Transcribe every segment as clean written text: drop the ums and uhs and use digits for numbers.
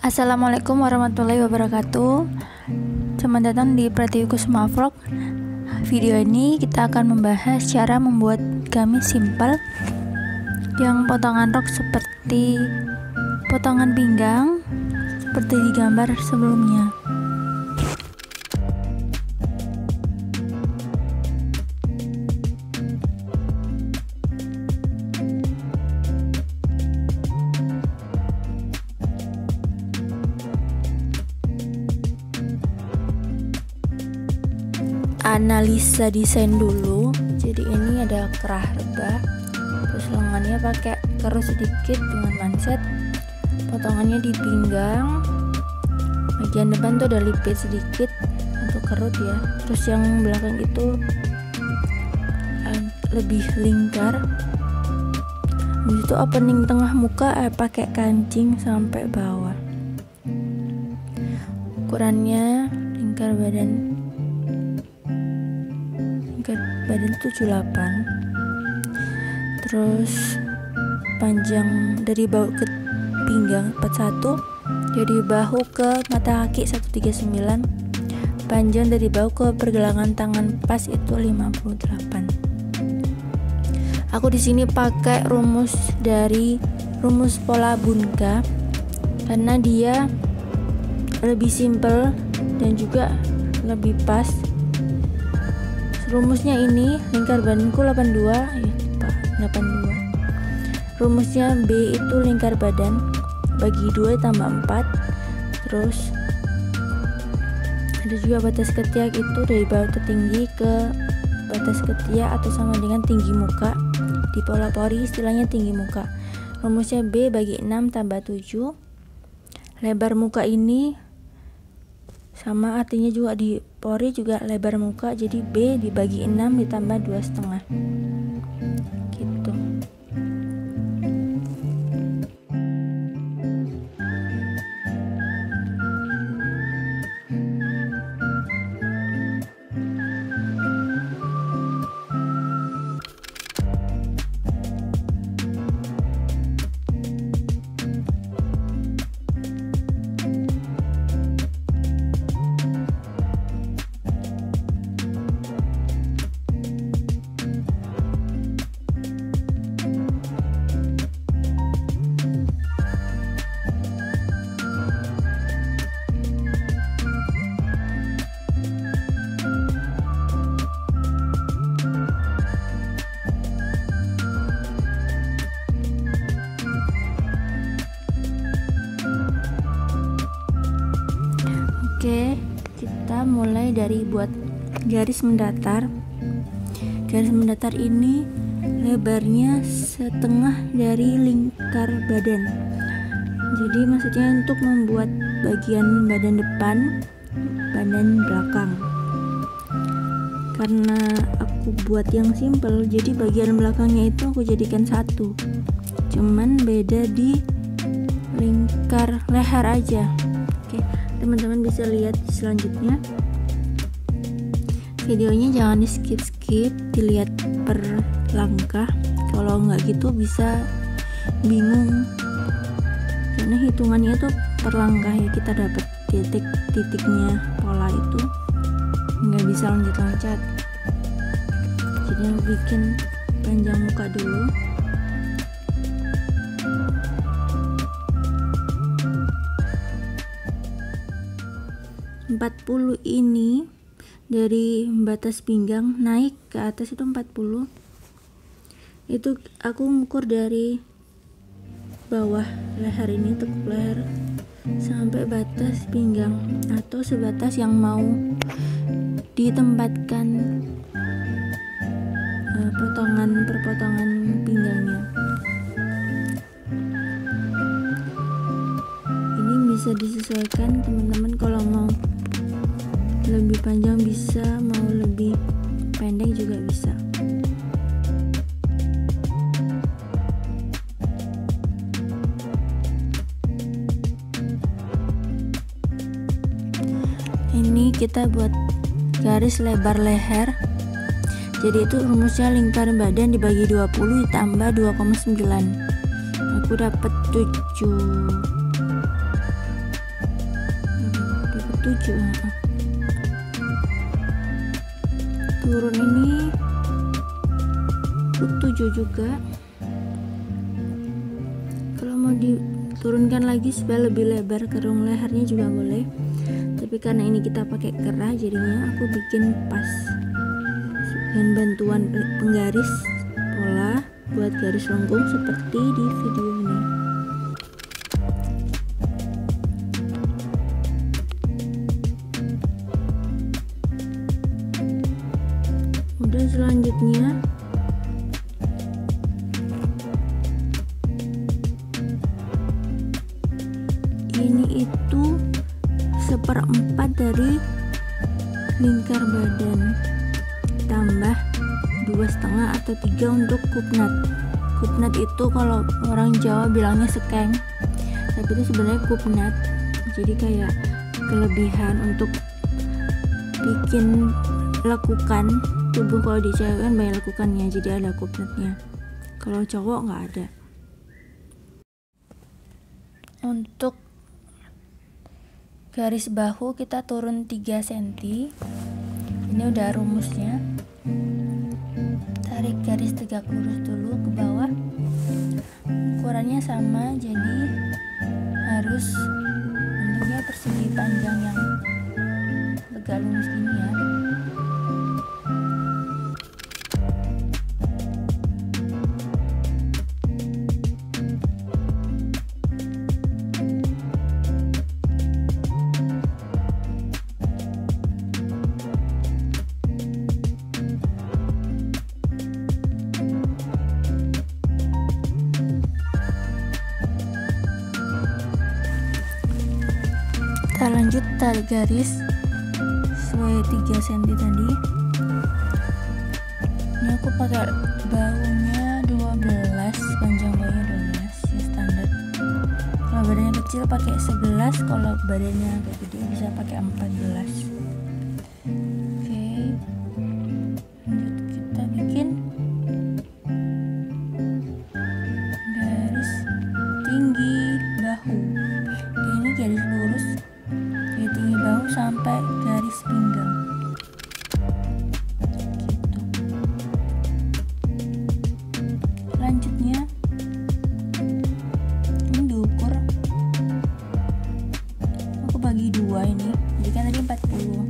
Assalamualaikum warahmatullahi wabarakatuh. Selamat datang di Pratiwi Kusuma Vlog. Video ini kita akan membahas cara membuat gamis simpel yang potongan rok seperti potongan pinggang seperti di gambar sebelumnya. Analisa desain dulu. Jadi ini ada kerah rebah, terus lengannya pakai kerut sedikit dengan manset, potongannya di pinggang, bagian depan tuh ada lipit sedikit untuk kerut ya, terus yang belakang itu lebih lingkar. Habis itu opening tengah muka pakai kancing sampai bawah. Ukurannya lingkar badan 78, terus panjang dari bahu ke pinggang 41, dari bahu ke mata kaki 139, panjang dari bahu ke pergelangan tangan pas itu 58. Aku di sini pakai rumus pola Bunka karena dia lebih simple dan juga lebih pas. Rumusnya ini lingkar badanku 82 ya, 82. Rumusnya B itu lingkar badan bagi 2 tambah 4. Terus ada juga batas ketiak itu dari bawah tertinggi ke batas ketiak atau sama dengan tinggi muka. Di pola pori istilahnya tinggi muka. Rumusnya B bagi 6 tambah 7. Lebar muka ini sama artinya juga di pori juga lebar muka, jadi B dibagi 6 ditambah 2,5 gitu. Oke, kita mulai dari buat garis mendatar. Garis mendatar ini lebarnya setengah dari lingkar badan. Jadi maksudnya untuk membuat bagian badan depan, badan belakang. Karena aku buat yang simple, jadi bagian belakangnya itu aku jadikan satu. Cuman beda di lingkar leher aja. Oke, teman-teman bisa lihat selanjutnya. Videonya jangan di skip, dilihat per langkah. Kalau nggak gitu bisa bingung karena hitungannya tuh per langkah ya, kita dapat titiknya pola itu nggak bisa loncat-loncat. Jadi aku bikin panjang muka dulu. 40 ini dari batas pinggang naik ke atas itu 40. Itu aku ngukur dari bawah leher ini, tekuk leher sampai batas pinggang atau sebatas yang mau ditempatkan perpotongan pinggangnya. Ini bisa disesuaikan teman-teman, kalau mau lebih panjang bisa, mau lebih pendek juga bisa. Ini kita buat garis lebar leher. Jadi itu rumusnya lingkar badan dibagi 20 ditambah 2,9. Aku dapat 7. 7. Turun ini 7 juga. Kalau mau diturunkan lagi supaya lebih lebar kerung lehernya juga boleh, tapi karena ini kita pakai kerah jadinya aku bikin pas dengan bantuan penggaris pola buat garis lengkung seperti di video ini. Udah, selanjutnya ini itu 1/4 dari lingkar badan tambah 2,5 atau 3 untuk kupnat. Kupnat itu kalau orang Jawa bilangnya sekeng, tapi itu sebenarnya kupnat, jadi kayak kelebihan untuk bikin lekukan tubuh. Kalau di cewek kan banyak lekukannya, jadi ada kupnatnya. Kalau cowok nggak ada. Untuk garis bahu kita turun 3 cm. Ini udah rumusnya. Tarik garis tegak lurus dulu ke bawah. Ukurannya sama, jadi harus bentuknya persegi panjang yang tegak lurus gini ya. Kita lanjut tarik garis sesuai 3 cm tadi. Ini aku pakai bahunya 12, panjang bahunya 12 ya, standar. Kalau badannya kecil pakai 11, kalau badannya agak gede bisa pakai 14. Oke, lanjut kita bikin garis tinggi bahu. Ini garis lurus dari tinggi bahu sampai garis pinggang gitu. Selanjutnya ini diukur, aku bagi 2 ini, jadi kan tadi 40,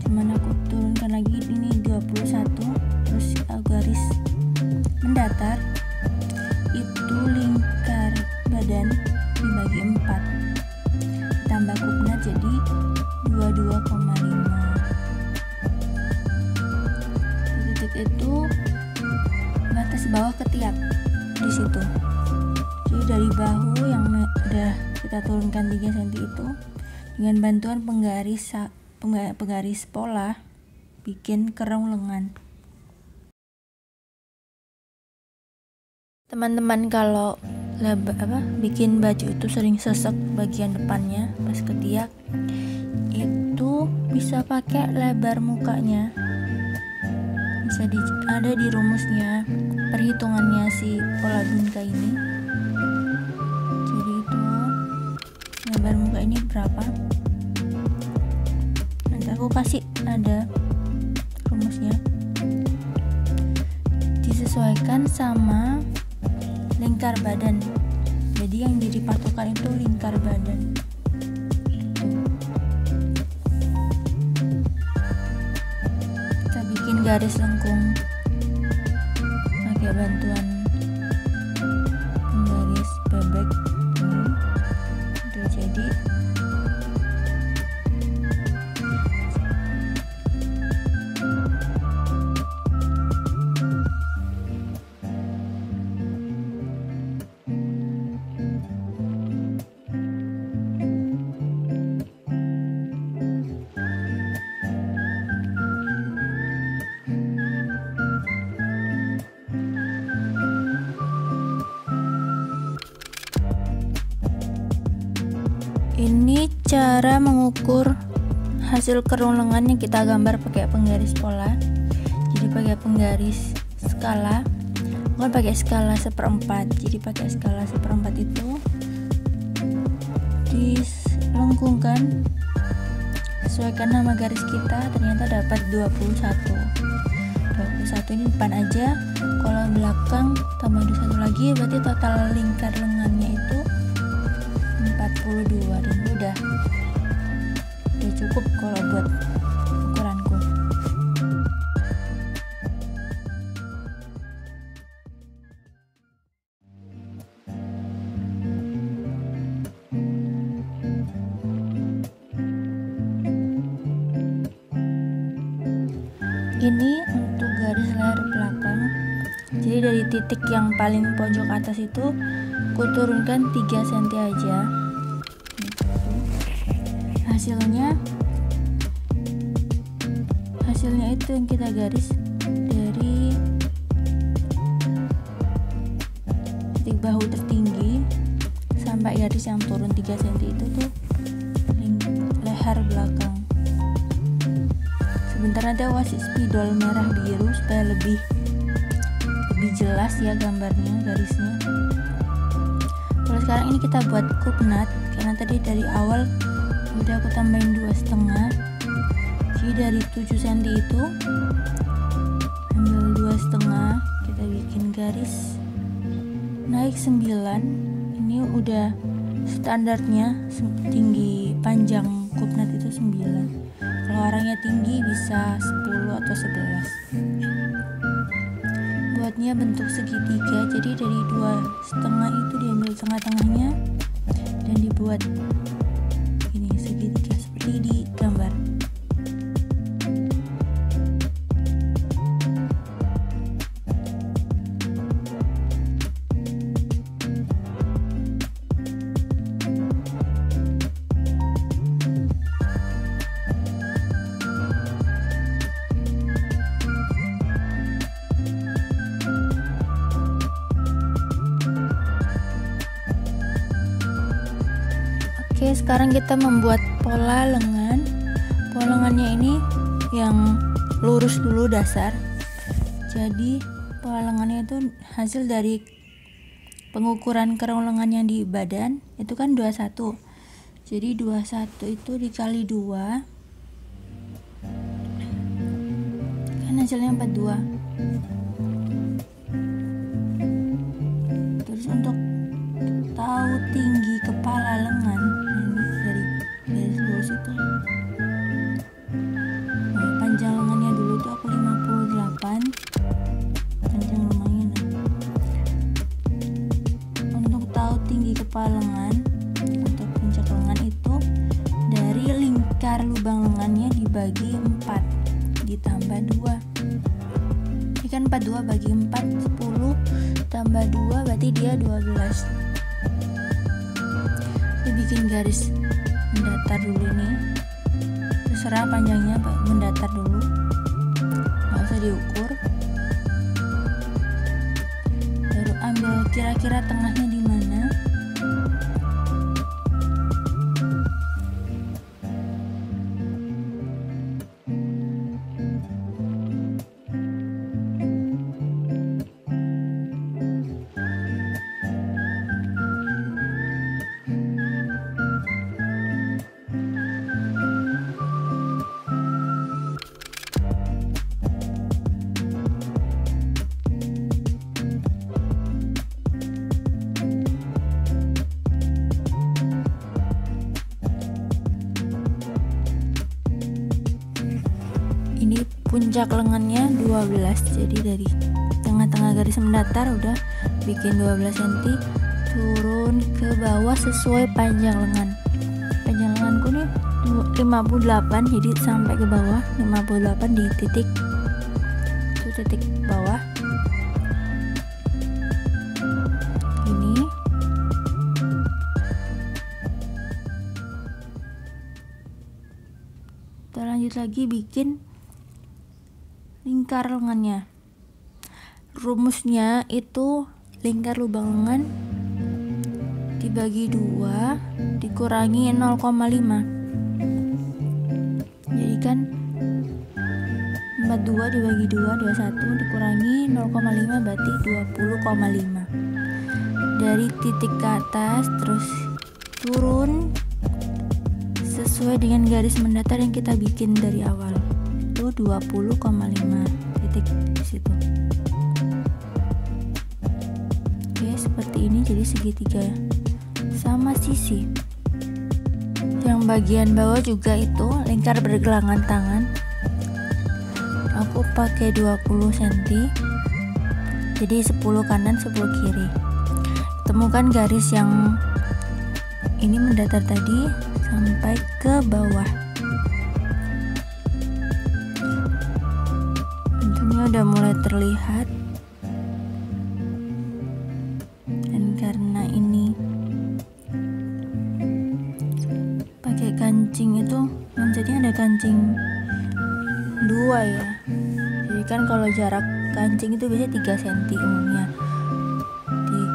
cuman aku turunkan lagi ini 21, terus garis mendatar itu lingkar badan dibagi 4 tambah kupnat jadi 22,5. Titik itu batas bawah ketiak di situ. Jadi dari bahu yang udah kita turunkan 3 cm itu dengan bantuan penggaris pola bikin kerong lengan. Teman-teman kalau bikin baju itu sering sesek bagian depannya pas ketiak, itu bisa pakai lebar mukanya, bisa ada di rumusnya perhitungannya si pola bunka ini. Jadi itu lebar muka ini berapa, nanti aku kasih ada rumusnya, disesuaikan sama lingkar badan. Jadi yang jadi patokan itu lingkar badan. Kita bikin garis lengkung pakai bantuan penggaris bebek ini. Udah jadi. Ini cara mengukur hasil kerung lengan yang kita gambar pakai penggaris pola. Jadi pakai penggaris skala, bukan pakai skala 1/4. Jadi pakai skala 1/4 itu dilengkungkan sesuaikan nama garis kita, ternyata dapat 21. 21 ini depan aja, kalau belakang tambah 21 lagi berarti total lingkar lengannya itu 42, dan udah cukup kalau buat ukuranku. Ini untuk garis leher belakang. Jadi dari titik yang paling pojok atas itu aku turunkan 3 cm aja. Hasilnya itu yang kita garis dari titik bahu tertinggi sampai garis yang turun 3 cm itu tuh leher belakang. Sebentar nanti aku kasih spidol merah biru supaya lebih jelas ya gambarnya, garisnya. Kalau sekarang ini kita buat kupnat, karena tadi dari awal udah aku tambahin 2,5. Jadi dari 7 cm itu ambil 2,5, kita bikin garis naik 9. Ini udah standarnya tinggi panjang kupnat itu 9. Kalau orangnya tinggi bisa 10 atau 11. Buatnya bentuk segitiga, jadi dari 2,5 itu diambil tengah-tengahnya dan dibuat ini segitiga seperti di gambar. Oke, sekarang kita membuat pola lengan. Pola lengannya ini yang lurus dulu dasar. Jadi pola lengannya itu hasil dari pengukuran kerong lengan yang di badan itu kan 21. Jadi 21 itu dikali 2 kan hasilnya 42. Terus untuk tahu tinggi kepala lengan, ini dari garis lurus itu panjang lengannya dulu tuh aku 58 panjang lengannya. Untuk tahu tinggi kepala lengan atau puncak lengan itu dari lingkar lubang lengannya dibagi 4 ditambah 2. Ini kan 42 bagi 4 10 tambah 2 berarti dia 12. Bikin garis mendatar dulu, ini terserah panjangnya mendatar dulu, nggak usah diukur. Baru ambil kira-kira tengahnya di mana. Ini puncak lengannya 12, jadi dari tengah-tengah garis mendatar udah bikin 12 cm, turun ke bawah sesuai panjang lengan. Panjang lenganku nih 58, jadi sampai ke bawah 58 di titik itu, titik bawah ini. Kita lanjut lagi bikin lingkar lengannya. Rumusnya itu lingkar lubang lengan dibagi 2 dikurangi 0,5. Jadi kan 42 dibagi 2 21 dikurangi 0,5 berarti 20,5. Dari titik ke atas terus turun sesuai dengan garis mendatar yang kita bikin dari awal, itu 20,5 titik di situ. Oke, seperti ini, jadi segitiga sama sisi. Yang bagian bawah juga itu lingkar bergelangan tangan, aku pakai 20 cm, jadi 10 kanan 10 kiri. Temukan garis yang ini mendatar tadi sampai ke bawah. Bentuknya udah mulai terlihat, dan karena ini pakai kancing itu manjatnya ada kancing 2 ya. Jadi kan kalau jarak kancing itu biasanya 3 cm umumnya.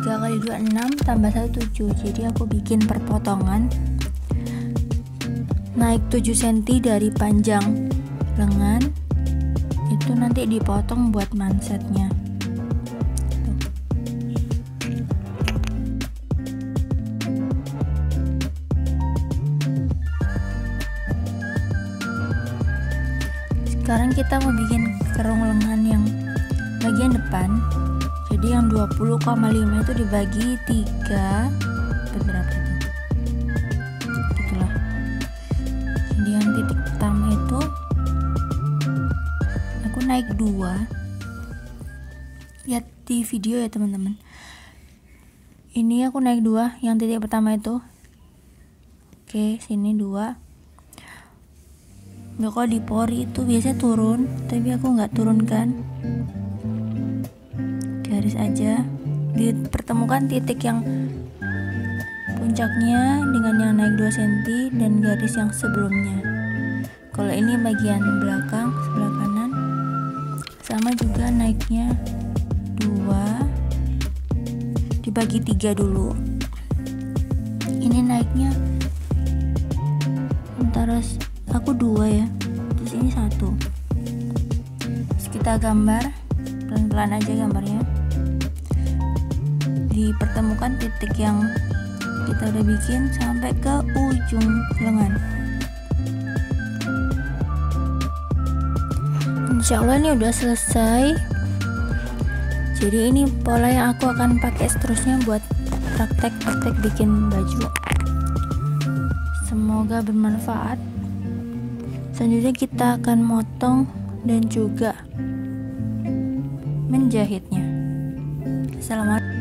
3 kali 2 6 tambah 1 7. Jadi aku bikin perpotongan naik 7 cm dari panjang lengan, itu nanti dipotong buat mansetnya. Sekarang kita mau bikin kerung lengan yang bagian depan. Jadi yang 20,5 itu dibagi 3, berapa itu? Itulah. Jadi yang titik pertama itu aku naik 2. Lihat di video ya teman-teman. Ini aku naik 2, yang titik pertama itu. Oke, sini 2. Nah, kalau di pori itu biasanya turun, tapi aku nggak turunkan. Garis aja, dipertemukan titik yang puncaknya dengan yang naik 2 cm dan garis yang sebelumnya. Kalau ini bagian belakang sebelah kanan, sama juga naiknya 2, dibagi 3 dulu. Ini naiknya antara aku 2 ya, terus ini 1. Terus kita gambar pelan-pelan aja gambarnya, dipertemukan titik yang kita udah bikin sampai ke ujung lengan. Insya Allah ini udah selesai. Jadi ini pola yang aku akan pakai seterusnya buat praktek-praktek bikin baju. Semoga bermanfaat. Selanjutnya kita akan motong dan juga menjahitnya. Assalamualaikum.